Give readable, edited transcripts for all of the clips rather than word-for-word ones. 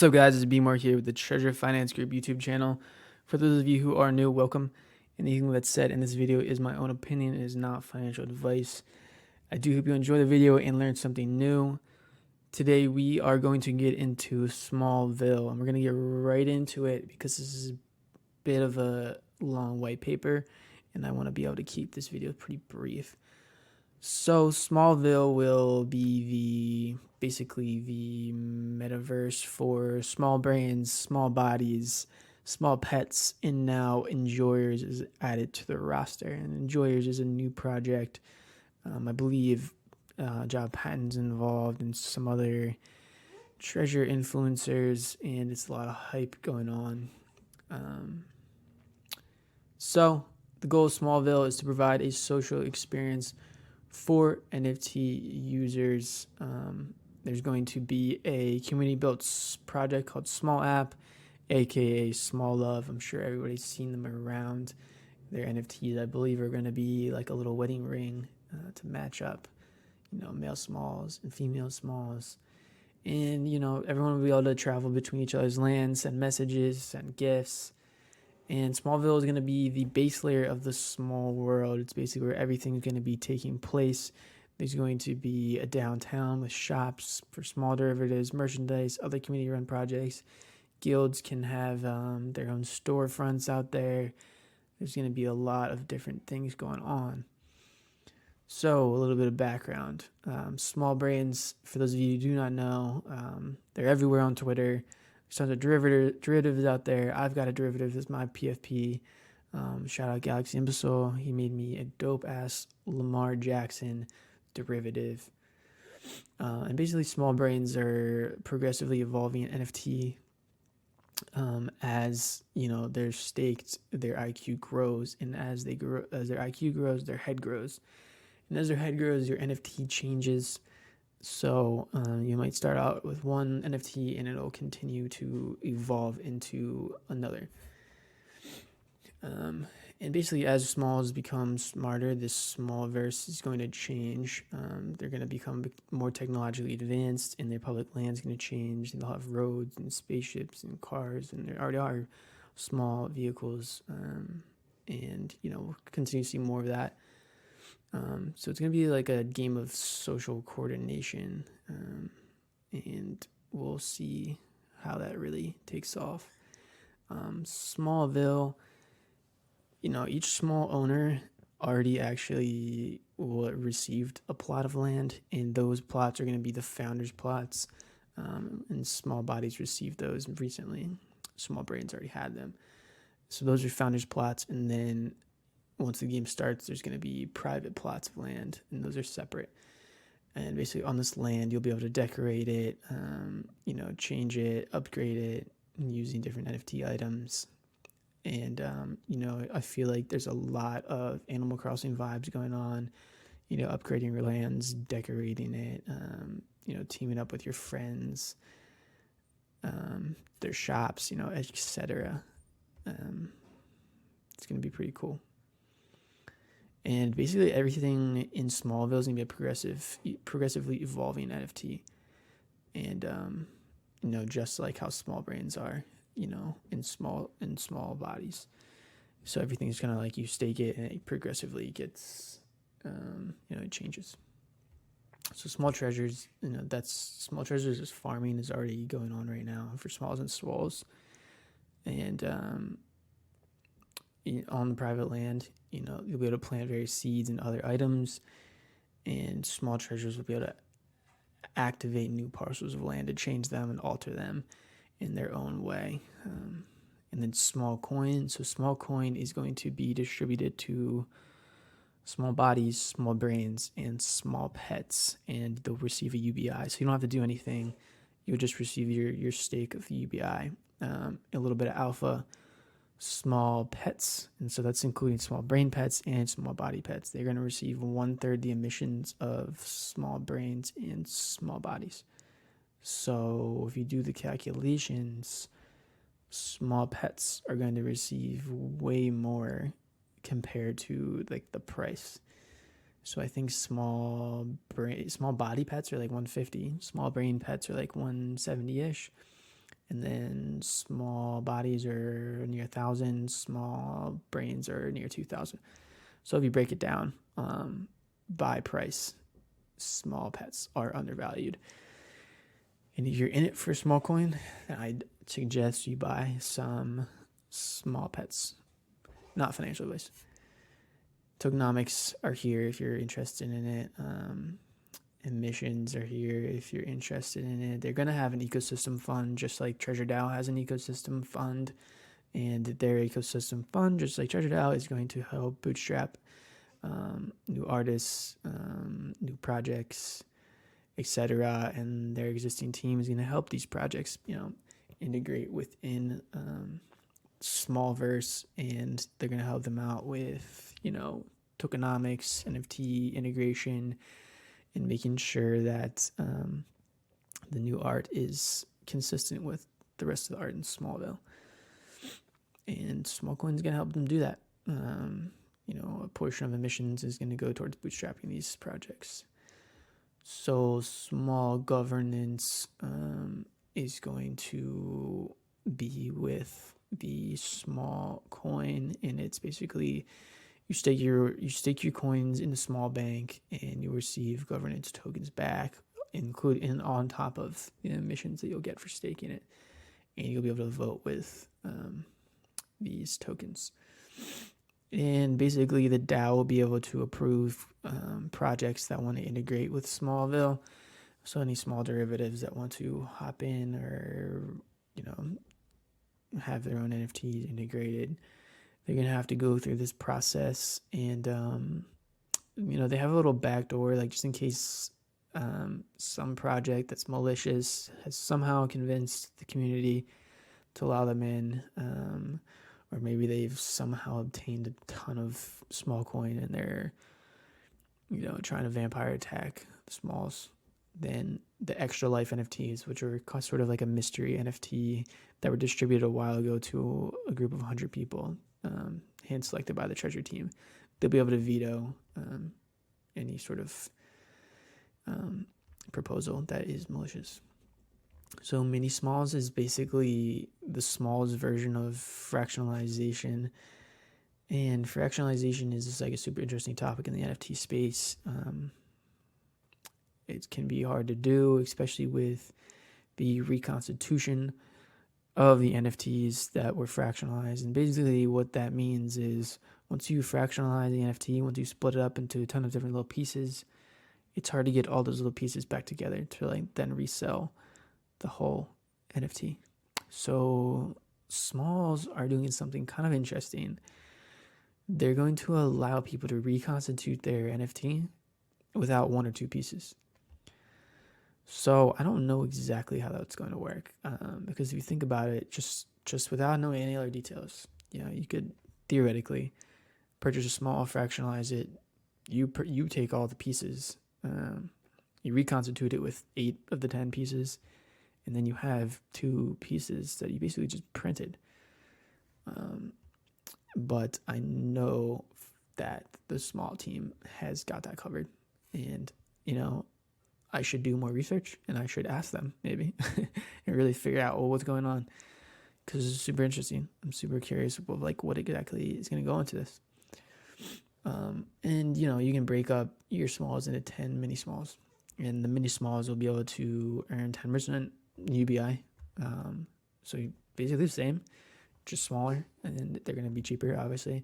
What's up, guys? It's B Mark here with the Treasure Finance Group YouTube channel. For those of you who are new, welcome. Anything that's said in this video is my own opinion, it is not financial advice. I do hope you enjoy the video and learn something new. Today we are going to get into Smallville, and we're going to get right into it because this is a bit of a long white paper, and I want to be able to keep this video pretty brief. So Smallville will be basically the metaverse for small brains, small bodies, small pets, and now Enjoyers is added to the roster. And Enjoyers is a new project. I believe John Patton's involved and some other treasure influencers, and it's a lot of hype going on. So the goal of Smallville is to provide a social experience for NFT users. There's going to be a community-built project called Small App, aka Small Love. I'm sure everybody's seen them around. Their NFTs, I believe, are going to be like a little wedding ring to match up, male smalls and female smalls. And, everyone will be able to travel between each other's lands, send messages, send gifts. And Smallville is going to be the base layer of the small world. It's basically where everything's going to be taking place. There's going to be a downtown with shops for small derivatives, merchandise, other community-run projects. Guilds can have their own storefronts out there. There's going to be a lot of different things going on. So a little bit of background. Small brains, for those of you who do not know, they're everywhere on Twitter. There's tons of derivatives out there. I've got a derivative as my PFP. Shout out Galaxy Imbecile. He made me a dope-ass Lamar Jackson derivative. And basically, small brains are progressively evolving in NFT as, they're staked, their IQ grows. And as their IQ grows, their head grows. And as their head grows, your NFT changes. So you might start out with one NFT and it'll continue to evolve into another. And basically, as smalls become smarter, this small verse is going to change. They're going to become more technologically advanced, and their public land is going to change. And they'll have roads and spaceships and cars, and there already are small vehicles. And we'll continue to see more of that. So it's going to be like a game of social coordination, and we'll see how that really takes off. Smallville, each small owner already actually received a plot of land, and those plots are going to be the founders' plots, and small bodies received those recently. Small brains already had them. So those are founders' plots, and then once the game starts, there's going to be private plots of land, and those are separate. And basically on this land, you'll be able to decorate it, change it, upgrade it, using different NFT items. And, I feel like there's a lot of Animal Crossing vibes going on, upgrading your lands, decorating it, teaming up with your friends, their shops, etc. It's going to be pretty cool. And basically everything in Smallville is going to be a progressively evolving NFT. And, just like how small brains are, in small bodies. So everything is kind of like you stake it and it progressively gets, it changes. So small treasures, small treasures is farming is already going on right now for smalls and swalls. And, on the private land, you'll be able to plant various seeds and other items, and small treasures will be able to activate new parcels of land to change them and alter them in their own way. And then small coin. So small coin is going to be distributed to small bodies, small brains, and small pets, and they'll receive a UBI. So you don't have to do anything. You'll just receive your stake of the UBI, a little bit of alpha, small pets, and so that's including small brain pets and small body pets. They're going to receive 1/3 the emissions of small brains and small bodies. So if you do the calculations, small pets are going to receive way more compared to like the price. So I think small body pets are like 150, small brain pets are like 170-ish, and then small bodies are near 1,000, small brains are near 2,000. So if you break it down by price, small pets are undervalued. And if you're in it for small coin, I'd suggest you buy some small pets, not financial advice. Tokenomics are here if you're interested in it. Emissions are here if you're interested in it. They're going to have an ecosystem fund, just like Treasure DAO has an ecosystem fund. And their ecosystem fund, just like Treasure DAO, is going to help bootstrap new artists, new projects, etc. And their existing team is going to help these projects, integrate within Smallverse, and they're going to help them out with, tokenomics, NFT integration, and making sure that the new art is consistent with the rest of the art in Smallville. And Smallcoin is going to help them do that. A portion of emissions is going to go towards bootstrapping these projects. So small governance is going to be with the small coin, and it's basically you stake your coins in a small bank, and you receive governance tokens back, including on top of the emissions that you'll get for staking it, and you'll be able to vote with these tokens. And basically, the DAO will be able to approve projects that want to integrate with Smallville. So any small derivatives that want to hop in or, have their own NFTs integrated, they're going to have to go through this process. And, they have a little backdoor, like just in case some project that's malicious has somehow convinced the community to allow them in, or maybe they've somehow obtained a ton of small coin and they're, trying to vampire attack the smalls. Then the extra life NFTs, which are sort of like a mystery NFT that were distributed a while ago to a group of 100 people, hand selected by the treasure team, they'll be able to veto any sort of proposal that is malicious. So mini smalls is basically the smalls version of fractionalization. And fractionalization is just like a super interesting topic in the NFT space. It can be hard to do, especially with the reconstitution of the NFTs that were fractionalized. And basically what that means is once you fractionalize the NFT, once you split it up into a ton of different little pieces, it's hard to get all those little pieces back together to then resell the whole NFT. So smalls are doing something kind of interesting. They're going to allow people to reconstitute their NFT without one or two pieces. So I don't know exactly how that's going to work, because if you think about it, just without knowing any other details, you could theoretically purchase a small, fractionalize it. You take all the pieces, you reconstitute it with 8 of the 10 pieces, and then you have 2 pieces that you basically just printed. But I know that the small team has got that covered, and I should do more research and I should ask them maybe and really figure out what's going on, because it's super interesting. I'm super curious about what exactly is going to go into this. And you can break up your smalls into 10 mini smalls, and the mini smalls will be able to earn 10% UBI. So basically the same, just smaller, and they're going to be cheaper, obviously.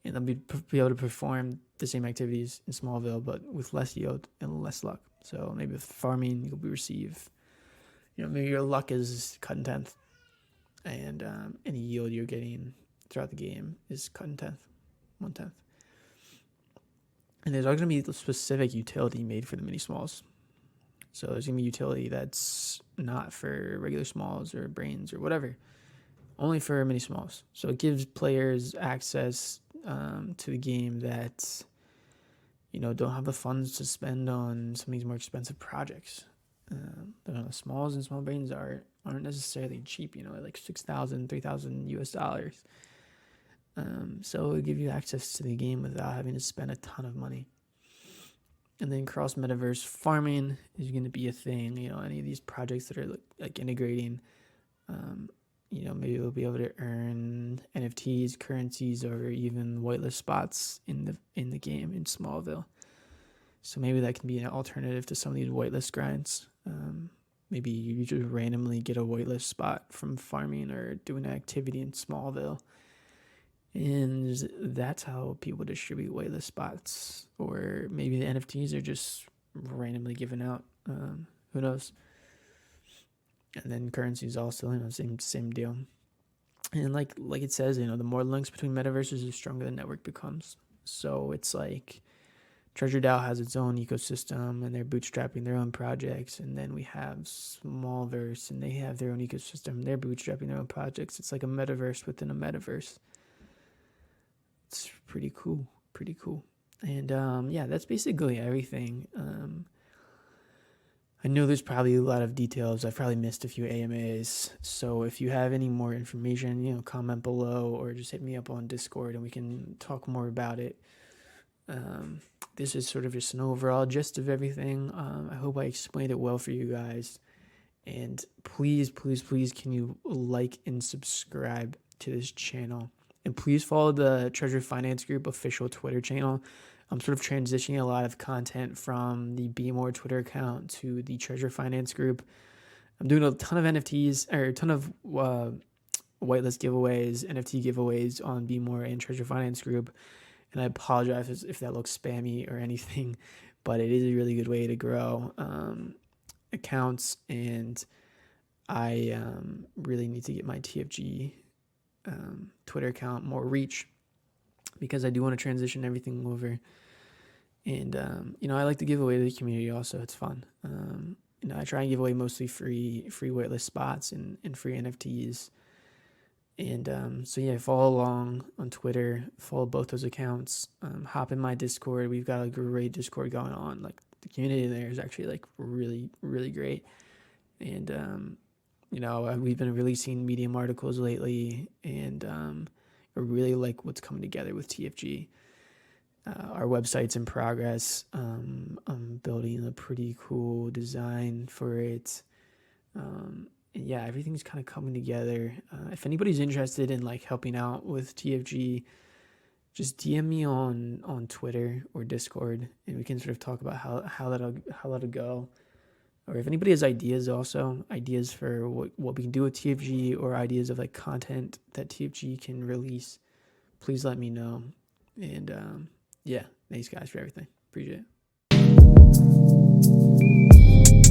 And they'll be able to perform the same activities in Smallville, but with less yield and less luck. So maybe with farming, you'll receive, maybe your luck is cut in 10th, and any yield you're getting throughout the game is cut in 10th, 1/10. And there's also going to be a specific utility made for the mini smalls. So there's going to be utility that's not for regular smalls or brains or whatever, only for mini smalls. So it gives players access to the game that don't have the funds to spend on some of these more expensive projects. The smalls and small brains aren't necessarily cheap, like $6,000, $3,000 US. So it'll give you access to the game without having to spend a ton of money. And then cross metaverse farming is going to be a thing. Any of these projects that are like integrating Maybe we'll be able to earn NFTs, currencies, or even whitelist spots in the game in Smallville. So maybe that can be an alternative to some of these whitelist grinds. Maybe you just randomly get a whitelist spot from farming or doing an activity in Smallville. And that's how people distribute whitelist spots. Or maybe the NFTs are just randomly given out. Who knows? And then currencies also, same deal. And like it says, the more links between metaverses, the stronger the network becomes. So it's like Treasure DAO has its own ecosystem, and they're bootstrapping their own projects. And then we have Smallverse, and they have their own ecosystem. They're bootstrapping their own projects. It's like a metaverse within a metaverse. It's pretty cool. And that's basically everything. I know there's probably a lot of details. I've probably missed a few AMAs. So if you have any more information, comment below or just hit me up on Discord and we can talk more about it. This is sort of just an overall gist of everything. I hope I explained it well for you guys. And please, can you like and subscribe to this channel? And please follow the Treasure Finance Group official Twitter channel. I'm sort of transitioning a lot of content from the Be More Twitter account to the Treasure Finance Group. I'm doing a ton of NFTs, or a ton of whitelist giveaways, NFT giveaways on Be More and Treasure Finance Group. And I apologize if that looks spammy or anything, but it is a really good way to grow accounts. And I really need to get my TFG Twitter account more reach, because I do want to transition everything over. And, I like to give away to the community also. It's fun. I try and give away mostly free whitelist spots and free NFTs. And follow along on Twitter. Follow both those accounts. Hop in my Discord. We've got a great Discord going on. Like, the community there is actually like really, really great. And, we've been releasing Medium articles lately, and I really like what's coming together with TFG. Our website's in progress. I'm building a pretty cool design for it. Everything's kind of coming together. If anybody's interested in like helping out with TFG, just DM me on Twitter or Discord, and we can sort of talk about how that'll go. Or if anybody has ideas for what we can do with TFG, or ideas of like content that TFG can release, please let me know. And thanks guys for everything. Appreciate it.